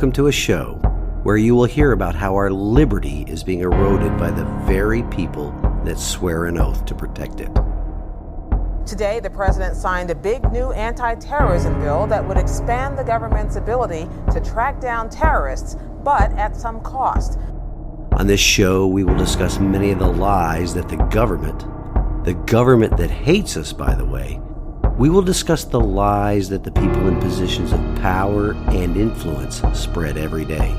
Welcome to a show where you will hear about how our liberty is being eroded by the very people that swear an oath to protect it. Today, the president signed a big new anti-terrorism bill that would expand the government's ability to track down terrorists, but at some cost. On this show, we will discuss many of the lies that the government that hates us, by the way, we will discuss the lies that the people in positions of power and influence spread every day.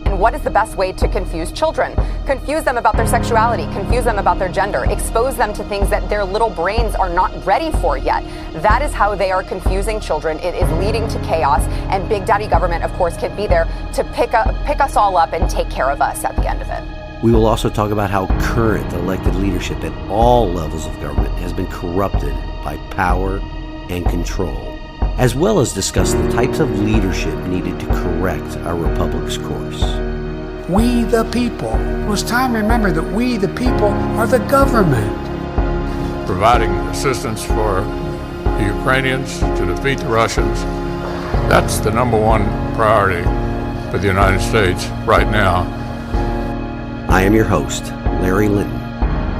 And what is the best way to confuse children? Confuse them about their sexuality, confuse them about their gender, expose them to things that their little brains are not ready for yet. That is how they are confusing children. It is leading to chaos, and Big Daddy government, of course, can be there to pick us all up and take care of us at the end of it. We will also talk about how current elected leadership at all levels of government has been corrupted by power and control, as well as discuss the types of leadership needed to correct our republic's course. We the people. It was time to remember that we the people are the government. Providing assistance for the Ukrainians to defeat the Russians. That's the number one priority for the United States right now. I am your host, Larry Linton,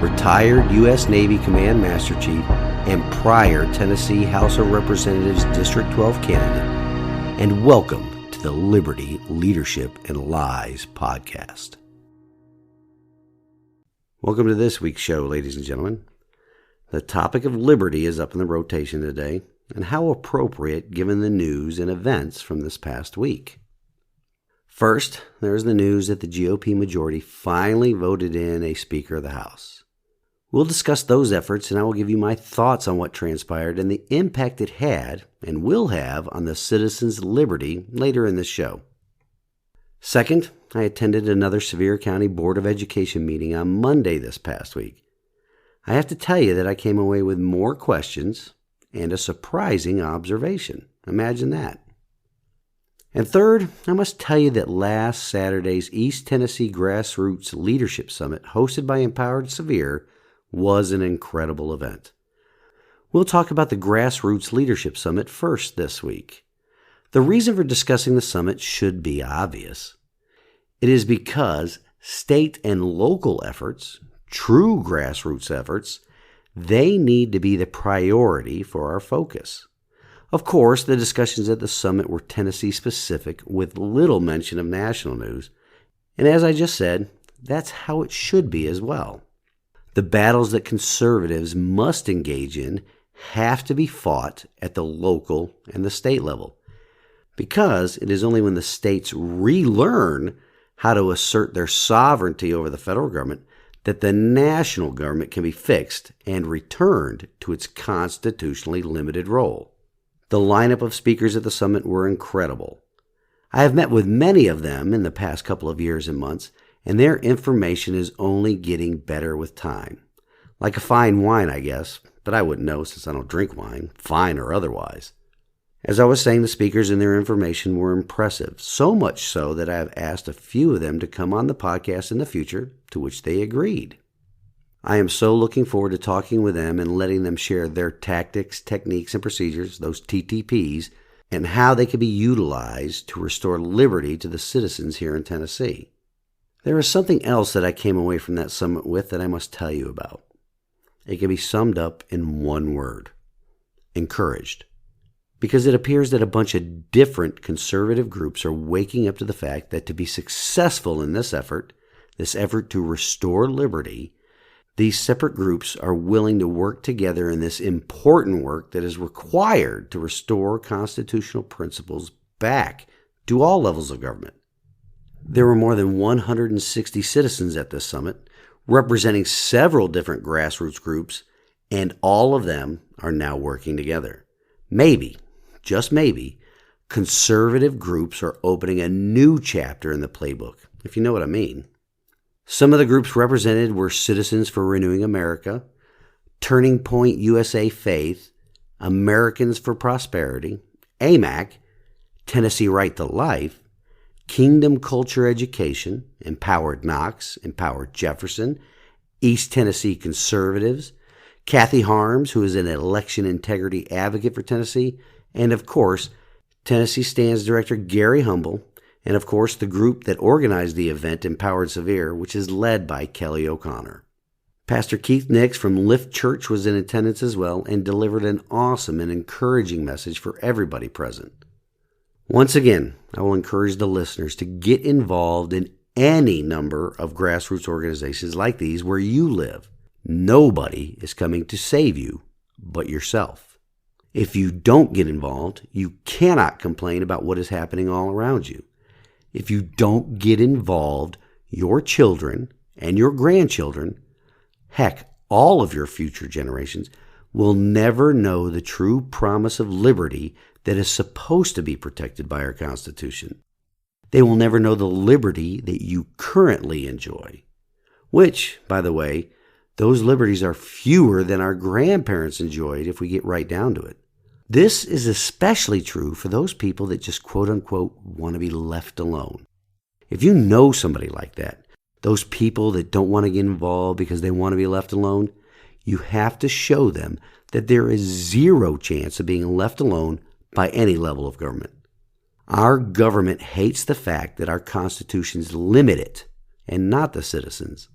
retired U.S. Navy Command Master Chief and prior Tennessee House of Representatives District 12 candidate, and welcome to the Liberty, Leadership, and Lies podcast. Welcome to this week's show, ladies and gentlemen. The topic of liberty is up in the rotation today, and how appropriate given the news and events from this past week. First, there's the news that the GOP majority finally voted in a Speaker of the House. We'll discuss those efforts, and I will give you my thoughts on what transpired and the impact it had and will have on the citizens' liberty later in this show. Second, I attended another Sevier County Board of Education meeting on Monday this past week. I have to tell you that I came away with more questions and a surprising observation. Imagine that. And third, I must tell you that last Saturday's East Tennessee Grassroots Leadership Summit, hosted by Empowered Sevier, was an incredible event. We'll talk about the Grassroots Leadership Summit first this week. The reason for discussing the summit should be obvious. It is because state and local efforts, true grassroots efforts, they need to be the priority for our focus. Of course, the discussions at the summit were Tennessee-specific with little mention of national news. And as I just said, that's how it should be as well. The battles that conservatives must engage in have to be fought at the local and the state level. Because it is only when the states relearn how to assert their sovereignty over the federal government that the national government can be fixed and returned to its constitutionally limited role. The lineup of speakers at the summit were incredible. I have met with many of them in the past couple of years and months, and their information is only getting better with time. Like a fine wine, I guess, but I wouldn't know since I don't drink wine, fine or otherwise. As I was saying, the speakers and their information were impressive, so much so that I have asked a few of them to come on the podcast in the future, to which they agreed. I am so looking forward to talking with them and letting them share their tactics, techniques, and procedures, those TTPs, and how they can be utilized to restore liberty to the citizens here in Tennessee. There is something else that I came away from that summit with that I must tell you about. It can be summed up in one word: encouraged. Because it appears that a bunch of different conservative groups are waking up to the fact that to be successful in this effort to restore liberty, these separate groups are willing to work together in this important work that is required to restore constitutional principles back to all levels of government. There were more than 160 citizens at this summit, representing several different grassroots groups, and all of them are now working together. Maybe, just maybe, conservative groups are opening a new chapter in the playbook, if you know what I mean. Some of the groups represented were Citizens for Renewing America, Turning Point USA Faith, Americans for Prosperity, AMAC, Tennessee Right to Life, Kingdom Culture Education, Empowered Knox, Empowered Jefferson, East Tennessee Conservatives, Kathy Harms, who is an election integrity advocate for Tennessee, and of course, Tennessee Stands Director Gary Humble, and of course the group that organized the event, Empowered Sevier, which is led by Kelly O'Connor. Pastor Keith Nix from Lift Church was in attendance as well and delivered an awesome and encouraging message for everybody present. Once again, I will encourage the listeners to get involved in any number of grassroots organizations like these where you live. Nobody is coming to save you but yourself. If you don't get involved, you cannot complain about what is happening all around you. If you don't get involved, your children and your grandchildren, heck, all of your future generations, will never know the true promise of liberty that is supposed to be protected by our Constitution. They will never know the liberty that you currently enjoy, which, by the way, those liberties are fewer than our grandparents enjoyed if we get right down to it. This is especially true for those people that just quote-unquote want to be left alone. If you know somebody like that, those people that don't want to get involved because they want to be left alone, you have to show them that there is zero chance of being left alone by any level of government. Our government hates the fact that our constitutions limit it and not the citizens.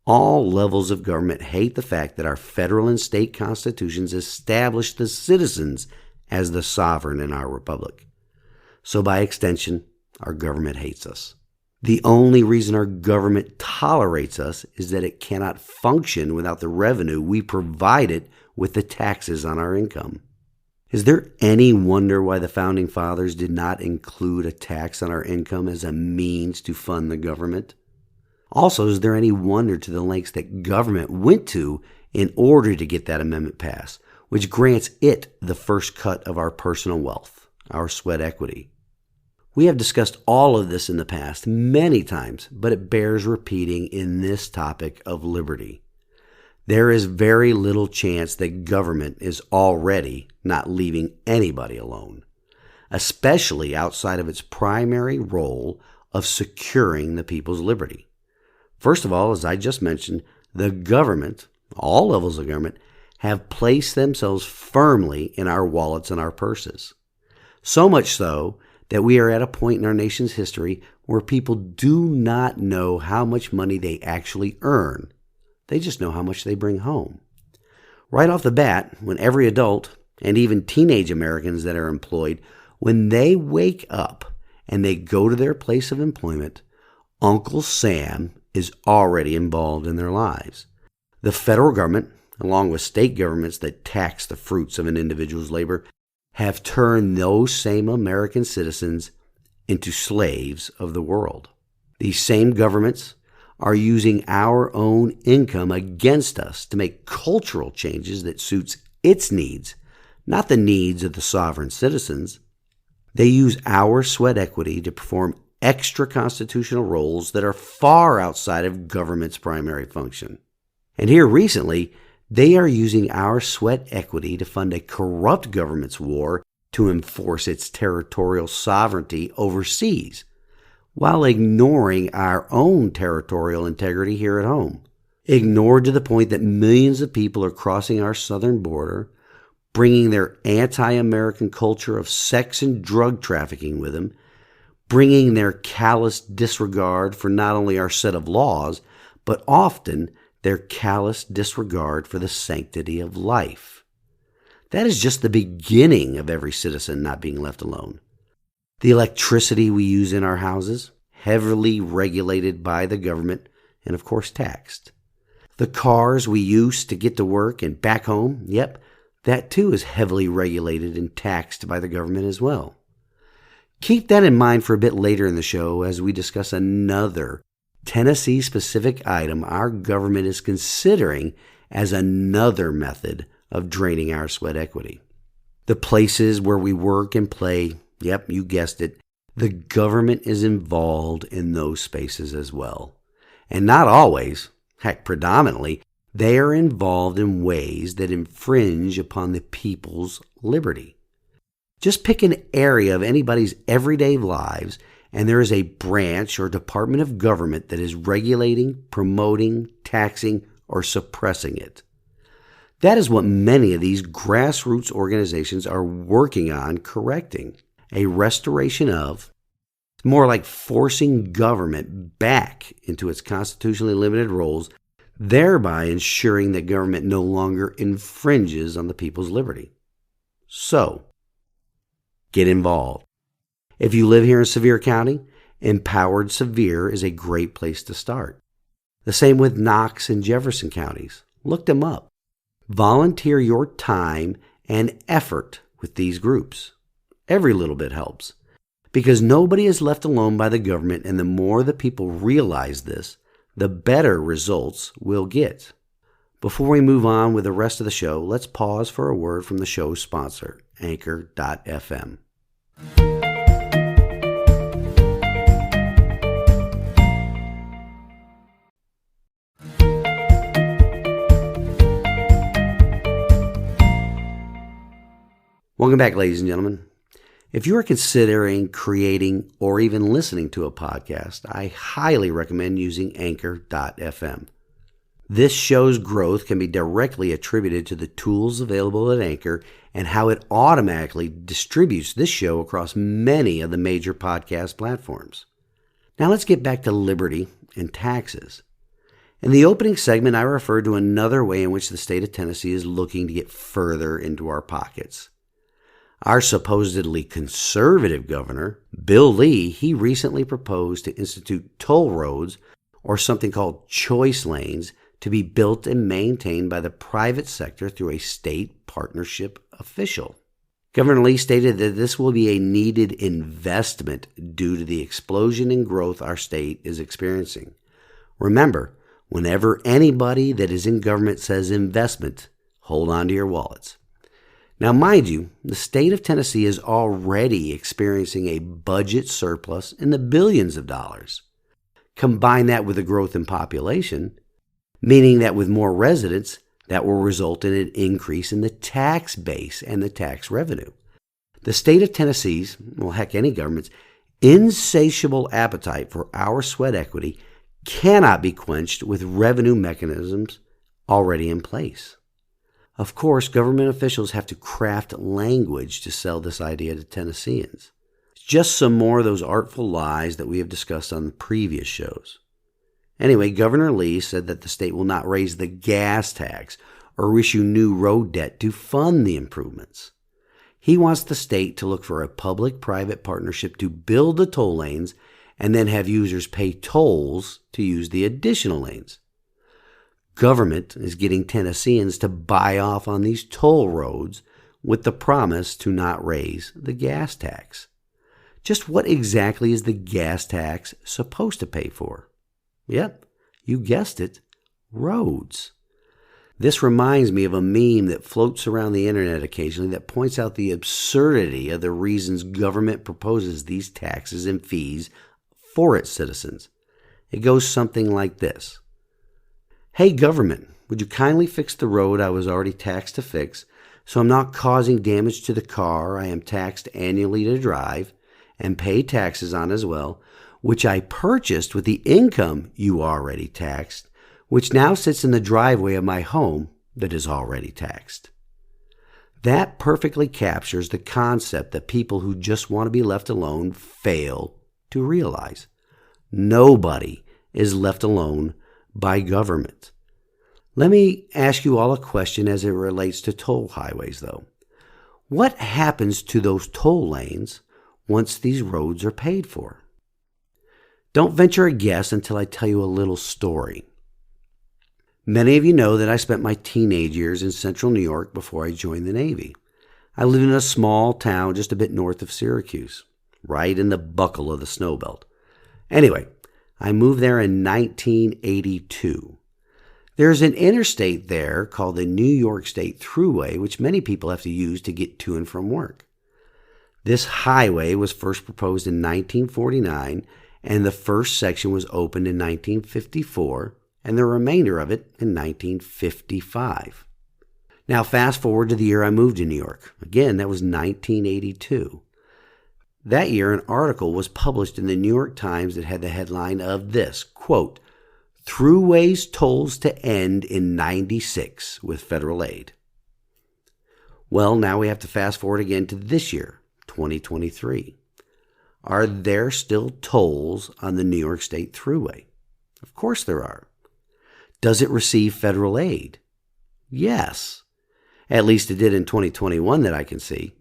All levels of government hate the fact that our federal and state constitutions establish the citizens as the sovereign in our republic. So by extension, our government hates us. The only reason our government tolerates us is that it cannot function without the revenue we provide it with the taxes on our income. Is there any wonder why the Founding Fathers did not include a tax on our income as a means to fund the government? Also, is there any wonder to the lengths that government went to in order to get that amendment passed, which grants it the first cut of our personal wealth, our sweat equity? We have discussed all of this in the past many times, but it bears repeating in this topic of liberty. There is very little chance that government is already not leaving anybody alone, especially outside of its primary role of securing the people's liberty. First of all, as I just mentioned, the government, all levels of government, have placed themselves firmly in our wallets and our purses. So much so that we are at a point in our nation's history where people do not know how much money they actually earn. They just know how much they bring home. Right off the bat, when every adult, and even teenage Americans that are employed, when they wake up and they go to their place of employment, Uncle Sam is already involved in their lives. The federal government, along with state governments that tax the fruits of an individual's labor, have turned those same American citizens into slaves of the world. These same governments are using our own income against us to make cultural changes that suits its needs, not the needs of the sovereign citizens. They use our sweat equity to perform extra constitutional roles that are far outside of government's primary function. And here recently, they are using our sweat equity to fund a corrupt government's war to enforce its territorial sovereignty overseas, while ignoring our own territorial integrity here at home. Ignored to the point that millions of people are crossing our southern border, bringing their anti-American culture of sex and drug trafficking with them, bringing their callous disregard for not only our set of laws, but often their callous disregard for the sanctity of life. That is just the beginning of every citizen not being left alone. The electricity we use in our houses, heavily regulated by the government and of course taxed. The cars we use to get to work and back home, yep, that too is heavily regulated and taxed by the government as well. Keep that in mind for a bit later in the show as we discuss another Tennessee-specific item our government is considering as another method of draining our sweat equity. The places where we work and play, yep, you guessed it, the government is involved in those spaces as well. And not always, heck, predominantly, they are involved in ways that infringe upon the people's liberty. Just pick an area of anybody's everyday lives, and there is a branch or department of government that is regulating, promoting, taxing, or suppressing it. That is what many of these grassroots organizations are working on correcting. A restoration of, It's more like forcing government back into its constitutionally limited roles, thereby ensuring that government no longer infringes on the people's liberty. So, get involved. If you live here in Sevier County, Empowered Sevier is a great place to start. The same with Knox and Jefferson counties. Look them up. Volunteer your time and effort with these groups. Every little bit helps, because nobody is left alone by the government, and the more the people realize this, the better results we'll get. Before we move on with the rest of the show, let's pause for a word from the show's sponsor, Anchor.fm. Welcome back, ladies and gentlemen. If you are considering creating or even listening to a podcast, I highly recommend using Anchor.fm. This show's growth can be directly attributed to the tools available at Anchor and how it automatically distributes this show across many of the major podcast platforms. Now let's get back to liberty and taxes. In the opening segment, I referred to another way in which the state of Tennessee is looking to get further into our pockets. Our supposedly conservative governor, Bill Lee, he recently proposed to institute toll roads, or something called choice lanes, to be built and maintained by the private sector through a state partnership official. Governor Lee stated that this will be a needed investment due to the explosion in growth our state is experiencing. Remember, whenever anybody that is in government says investment, hold on to your wallets. Now, mind you, the state of Tennessee is already experiencing a budget surplus in the billions of dollars. Combine that with the growth in population, meaning that with more residents, that will result in an increase in the tax base and the tax revenue. The state of Tennessee's, well, heck, any government's insatiable appetite for our sweat equity cannot be quenched with revenue mechanisms already in place. Of course, government officials have to craft language to sell this idea to Tennesseans. It's just some more of those artful lies that we have discussed on the previous shows. Anyway, Governor Lee said that the state will not raise the gas tax or issue new road debt to fund the improvements. He wants the state to look for a public-private partnership to build the toll lanes and then have users pay tolls to use the additional lanes. Government is getting Tennesseans to buy off on these toll roads with the promise to not raise the gas tax. Just what exactly is the gas tax supposed to pay for? Yep, you guessed it, roads. This reminds me of a meme that floats around the internet occasionally that points out the absurdity of the reasons government proposes these taxes and fees for its citizens. It goes something like this. Hey government, would you kindly fix the road I was already taxed to fix so I'm not causing damage to the car I am taxed annually to drive and pay taxes on as well, which I purchased with the income you already taxed, which now sits in the driveway of my home that is already taxed. That perfectly captures the concept that people who just want to be left alone fail to realize. Nobody is left alone by government. Let me ask you all a question as it relates to toll highways, though. What happens to those toll lanes once these roads are paid for? Don't venture a guess until I tell you a little story. Many of you know that I spent my teenage years in central New York before I joined the Navy. I lived in a small town just a bit north of Syracuse, right in the buckle of the snow belt. Anyway, I moved there in 1982. There's an interstate there called the New York State Thruway, which many people have to use to get to and from work. This highway was first proposed in 1949, and the first section was opened in 1954, and the remainder of it in 1955. Now fast forward to the year I moved to New York. Again, that was 1982. That year, an article was published in the New York Times that had the headline of this, quote, "Thruways tolls to end in 96 with federal aid." Well, now we have to fast forward again to this year, 2023. Are there still tolls on the New York State Thruway? Of course there are. Does it receive federal aid? Yes. At least it did in 2021 that I can see.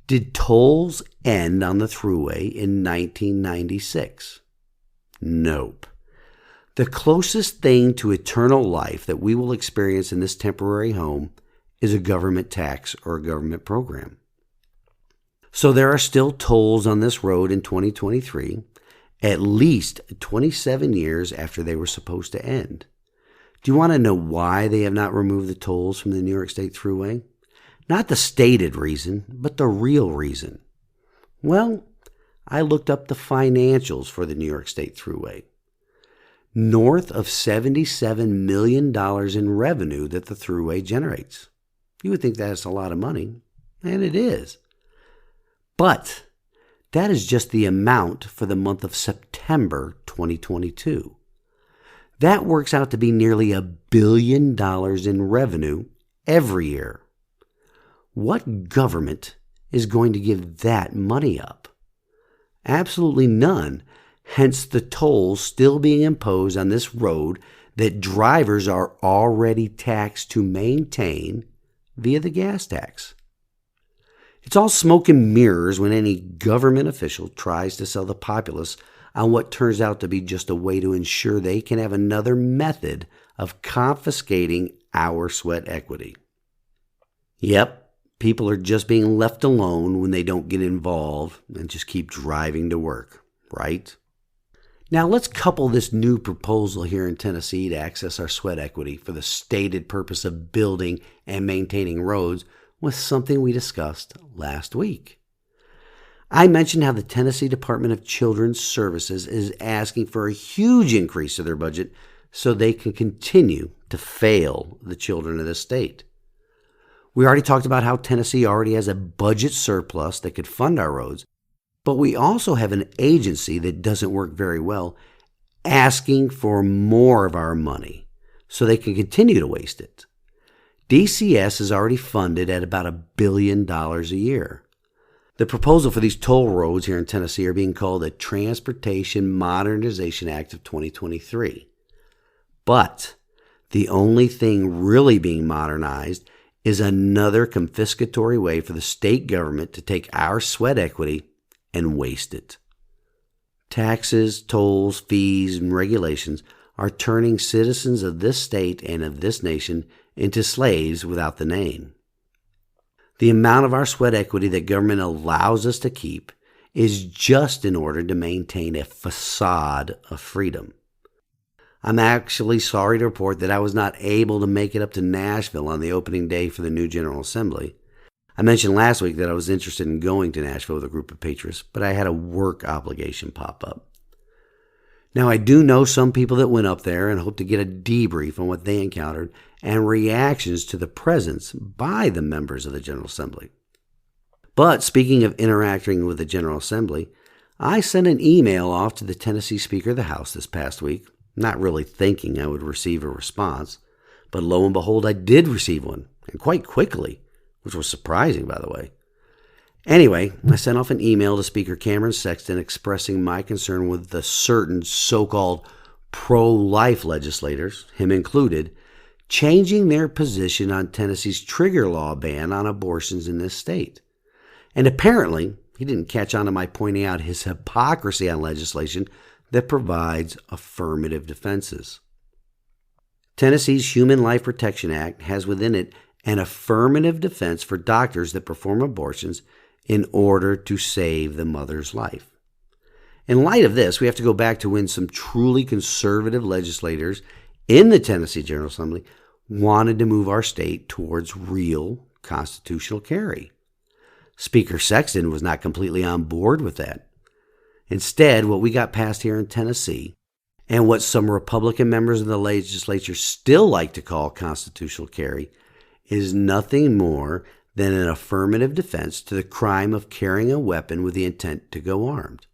Did tolls end on the Thruway in 1996? Nope. The closest thing to eternal life that we will experience in this temporary home is a government tax or a government program. So there are still tolls on this road in 2023, at least 27 years after they were supposed to end. Do you want to know why they have not removed the tolls from the New York State Thruway? Not the stated reason, but the real reason. Well, I looked up the financials for the New York State Thruway. North of $77 million in revenue that the Thruway generates. You would think that's a lot of money, and it is. But that is just the amount for the month of September 2022. That works out to be nearly $1 billion in revenue every year. What government is going to give that money up? Absolutely none. Hence the tolls still being imposed on this road that drivers are already taxed to maintain via the gas tax. It's all smoke and mirrors when any government official tries to sell the populace on what turns out to be just a way to ensure they can have another method of confiscating our sweat equity. Yep, people are just being left alone when they don't get involved and just keep driving to work, right? Now let's couple this new proposal here in Tennessee to access our sweat equity for the stated purpose of building and maintaining roads with something we discussed last week. I mentioned how the Tennessee Department of Children's Services is asking for a huge increase to their budget so they can continue to fail the children of this state. We already talked about how Tennessee already has a budget surplus that could fund our roads, but we also have an agency that doesn't work very well asking for more of our money so they can continue to waste it. DCS is already funded at about $1 billion a year. The proposal for these toll roads here in Tennessee are being called the Transportation Modernization Act of 2023. But the only thing really being modernized is another confiscatory way for the state government to take our sweat equity and waste it. Taxes, tolls, fees, and regulations are turning citizens of this state and of this nation into slaves without the name. The amount of our sweat equity that government allows us to keep is just in order to maintain a facade of freedom. I'm actually sorry to report that I was not able to make it up to Nashville on the opening day for the new General Assembly. I mentioned last week that I was interested in going to Nashville with a group of patriots, but I had a work obligation pop up. Now, I do know some people that went up there and hope to get a debrief on what they encountered and reactions to the presence by the members of the General Assembly. But speaking of interacting with the General Assembly, I sent an email off to the Tennessee Speaker of the House this past week, not really thinking I would receive a response, but lo and behold, I did receive one, and quite quickly, which was surprising, by the way. Anyway, I sent off an email to Speaker Cameron Sexton expressing my concern with the certain so-called pro-life legislators, him included, changing their position on Tennessee's trigger law ban on abortions in this state. And apparently, he didn't catch on to my pointing out his hypocrisy on legislation that provides affirmative defenses. Tennessee's Human Life Protection Act has within it an affirmative defense for doctors that perform abortions in order to save the mother's life. In light of this, we have to go back to when some truly conservative legislators in the Tennessee General Assembly wanted to move our state towards real constitutional carry. Speaker Sexton was not completely on board with that. Instead, what we got passed here in Tennessee, and what some Republican members of the legislature still like to call constitutional carry, is nothing more than an affirmative defense to the crime of carrying a weapon with the intent to go armed.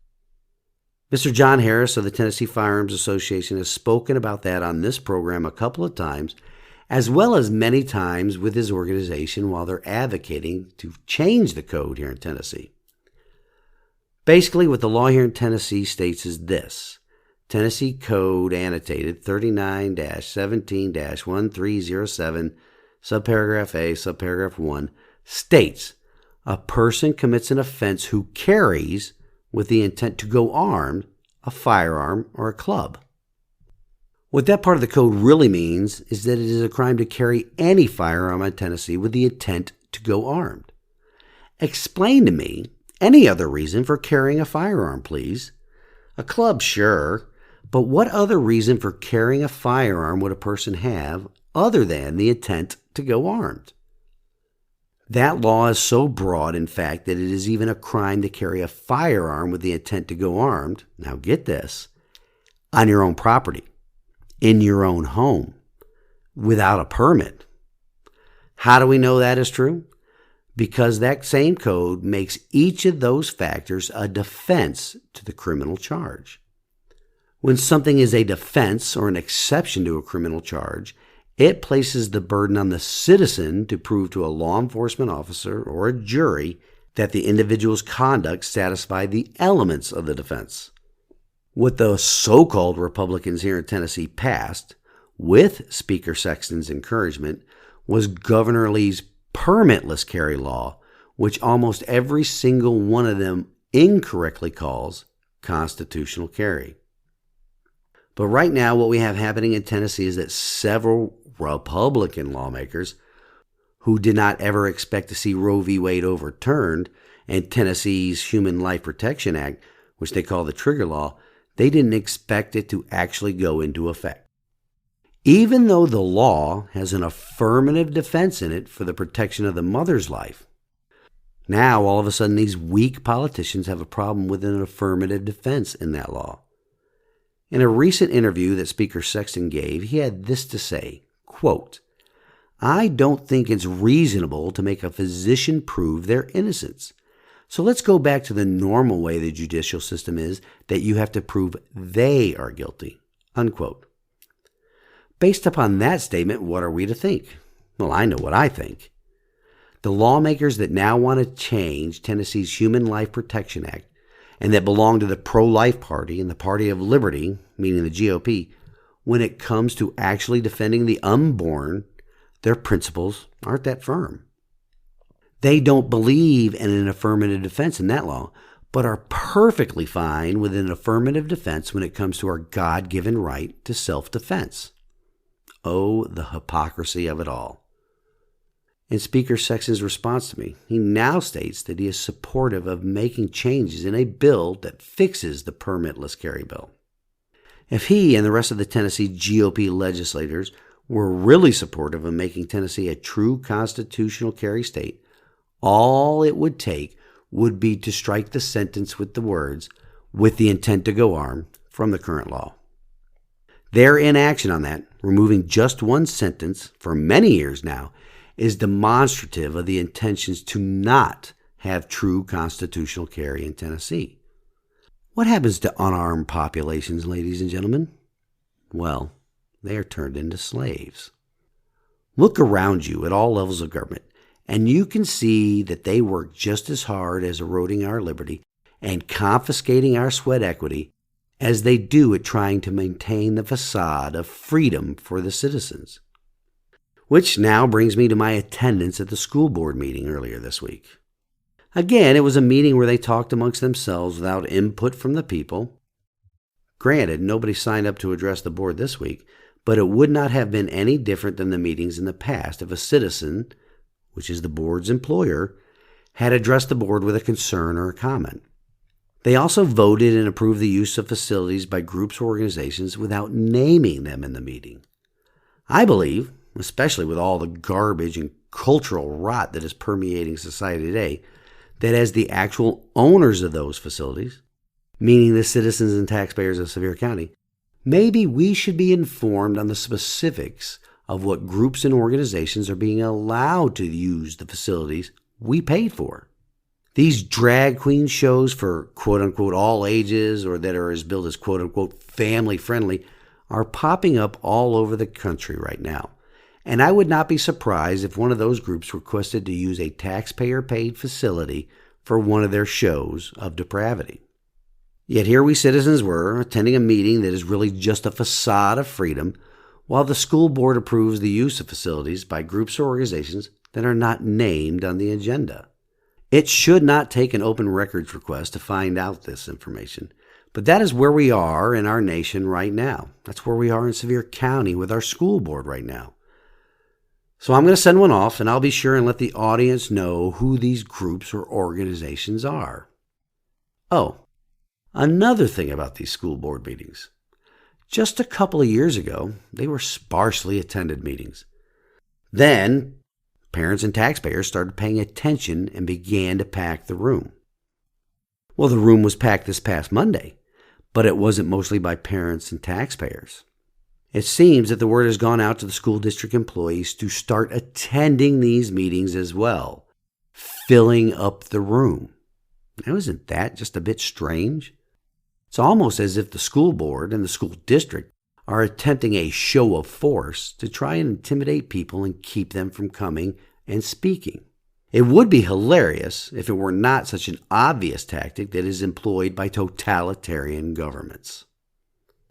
Mr. John Harris of the Tennessee Firearms Association has spoken about that on this program a couple of times, as well as many times with his organization while they're advocating to change the code here in Tennessee. Basically, what the law here in Tennessee states is this. Tennessee Code Annotated 39-17-1307, subparagraph A, subparagraph 1, states a person commits an offense who carries, with the intent to go armed, a firearm or a club. What that part of the code really means is that it is a crime to carry any firearm in Tennessee with the intent to go armed. Explain to me any other reason for carrying a firearm, please. A club, sure, but what other reason for carrying a firearm would a person have other than the intent to go armed? That law is so broad, in fact, that it is even a crime to carry a firearm with the intent to go armed, now get this, on your own property, in your own home, without a permit. How do we know that is true? Because that same code makes each of those factors a defense to the criminal charge. When something is a defense or an exception to a criminal charge, it places the burden on the citizen to prove to a law enforcement officer or a jury that the individual's conduct satisfied the elements of the defense. What the so-called Republicans here in Tennessee passed, with Speaker Sexton's encouragement, was Governor Lee's permitless carry law, which almost every single one of them incorrectly calls constitutional carry. But right now, what we have happening in Tennessee is that several Republican lawmakers who did not ever expect to see Roe v. Wade overturned and Tennessee's Human Life Protection Act, which they call the trigger law, they didn't expect it to actually go into effect. Even though the law has an affirmative defense in it for the protection of the mother's life, now all of a sudden these weak politicians have a problem with an affirmative defense in that law. In a recent interview that Speaker Sexton gave, he had this to say, quote, "I don't think it's reasonable to make a physician prove their innocence. So let's go back to the normal way the judicial system is, that you have to prove they are guilty," unquote. Based upon that statement, what are we to think? Well, I know what I think. The lawmakers that now want to change Tennessee's Human Life Protection Act and that belong to the pro-life party and the party of liberty, meaning the GOP, when it comes to actually defending the unborn, their principles aren't that firm. They don't believe in an affirmative defense in that law, but are perfectly fine with an affirmative defense when it comes to our God-given right to self-defense. Oh, the hypocrisy of it all. In Speaker Sexton's response to me, he now states that he is supportive of making changes in a bill that fixes the permitless carry bill. If he and the rest of the Tennessee GOP legislators were really supportive of making Tennessee a true constitutional carry state, all it would take would be to strike the sentence with the words, "with the intent to go armed," from the current law. Their inaction on that, removing just one sentence for many years now, is demonstrative of the intentions to not have true constitutional carry in Tennessee. What happens to unarmed populations, ladies and gentlemen? Well, they are turned into slaves. Look around you at all levels of government, and you can see that they work just as hard as eroding our liberty and confiscating our sweat equity as they do at trying to maintain the facade of freedom for the citizens. Which now brings me to my attendance at the school board meeting earlier this week. Again, it was a meeting where they talked amongst themselves without input from the people. Granted, nobody signed up to address the board this week, but it would not have been any different than the meetings in the past if a citizen, which is the board's employer, had addressed the board with a concern or a comment. They also voted and approved the use of facilities by groups or organizations without naming them in the meeting. I believe, especially with all the garbage and cultural rot that is permeating society today, that as the actual owners of those facilities, meaning the citizens and taxpayers of Sevier County, maybe we should be informed on the specifics of what groups and organizations are being allowed to use the facilities we paid for. These drag queen shows for quote-unquote all ages or that are as billed as quote-unquote family-friendly are popping up all over the country right now. And I would not be surprised if one of those groups requested to use a taxpayer-paid facility for one of their shows of depravity. Yet here we citizens were, attending a meeting that is really just a facade of freedom, while the school board approves the use of facilities by groups or organizations that are not named on the agenda. It should not take an open records request to find out this information, but that is where we are in our nation right now. That's where we are in Sevier County with our school board right now. So I'm going to send one off, and I'll be sure and let the audience know who these groups or organizations are. Oh, another thing about these school board meetings. Just a couple of years ago, they were sparsely attended meetings. Then, parents and taxpayers started paying attention and began to pack the room. Well, the room was packed this past Monday, but it wasn't mostly by parents and taxpayers. It seems that the word has gone out to the school district employees to start attending these meetings as well, filling up the room. Now, isn't that just a bit strange? It's almost as if the school board and the school district are attempting a show of force to try and intimidate people and keep them from coming and speaking. It would be hilarious if it were not such an obvious tactic that is employed by totalitarian governments.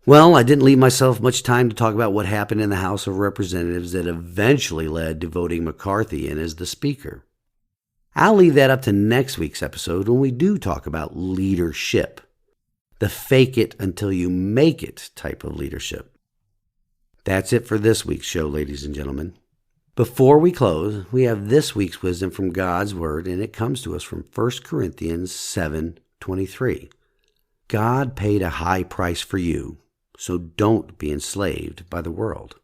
Well, I didn't leave myself much time to talk about what happened in the House of Representatives that eventually led to voting McCarthy in as the Speaker. I'll leave that up to next week's episode when we do talk about leadership, the fake it until you make it type of leadership. That's it for this week's show, ladies and gentlemen. Before we close, we have this week's wisdom from God's Word, and it comes to us from 1 Corinthians 7:23. God paid a high price for you, so don't be enslaved by the world.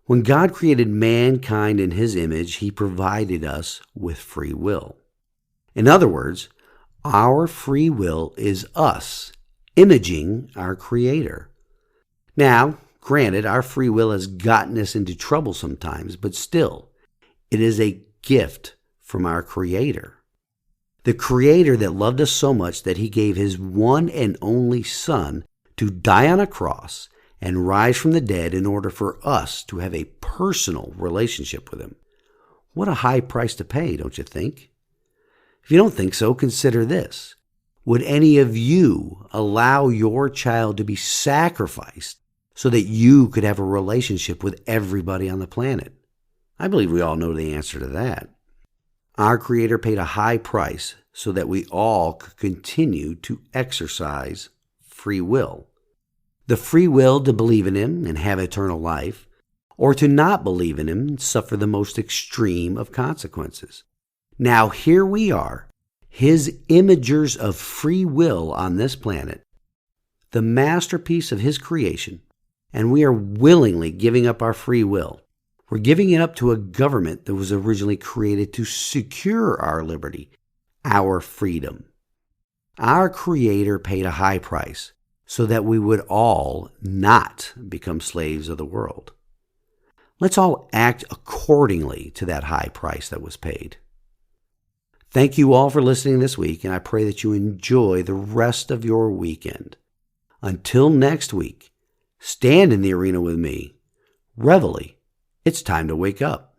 When God created mankind in His image, He provided us with free will. In other words, our free will is us imaging our Creator. Now, granted, our free will has gotten us into trouble sometimes, but still, it is a gift from our Creator. The Creator that loved us so much that He gave His one and only Son to die on a cross and rise from the dead in order for us to have a personal relationship with Him. What a high price to pay, don't you think? If you don't think so, consider this. Would any of you allow your child to be sacrificed so that you could have a relationship with everybody on the planet? I believe we all know the answer to that. Our Creator paid a high price so that we all could continue to exercise free will. The free will to believe in Him and have eternal life, or to not believe in Him and suffer the most extreme of consequences. Now here we are, His imagers of free will on this planet, the masterpiece of His creation, and we are willingly giving up our free will. We're giving it up to a government that was originally created to secure our liberty, our freedom. Our Creator paid a high price so that we would all not become slaves of the world. Let's all act accordingly to that high price that was paid. Thank you all for listening this week, and I pray that you enjoy the rest of your weekend. Until next week, stand in the arena with me. Reveille, it's time to wake up.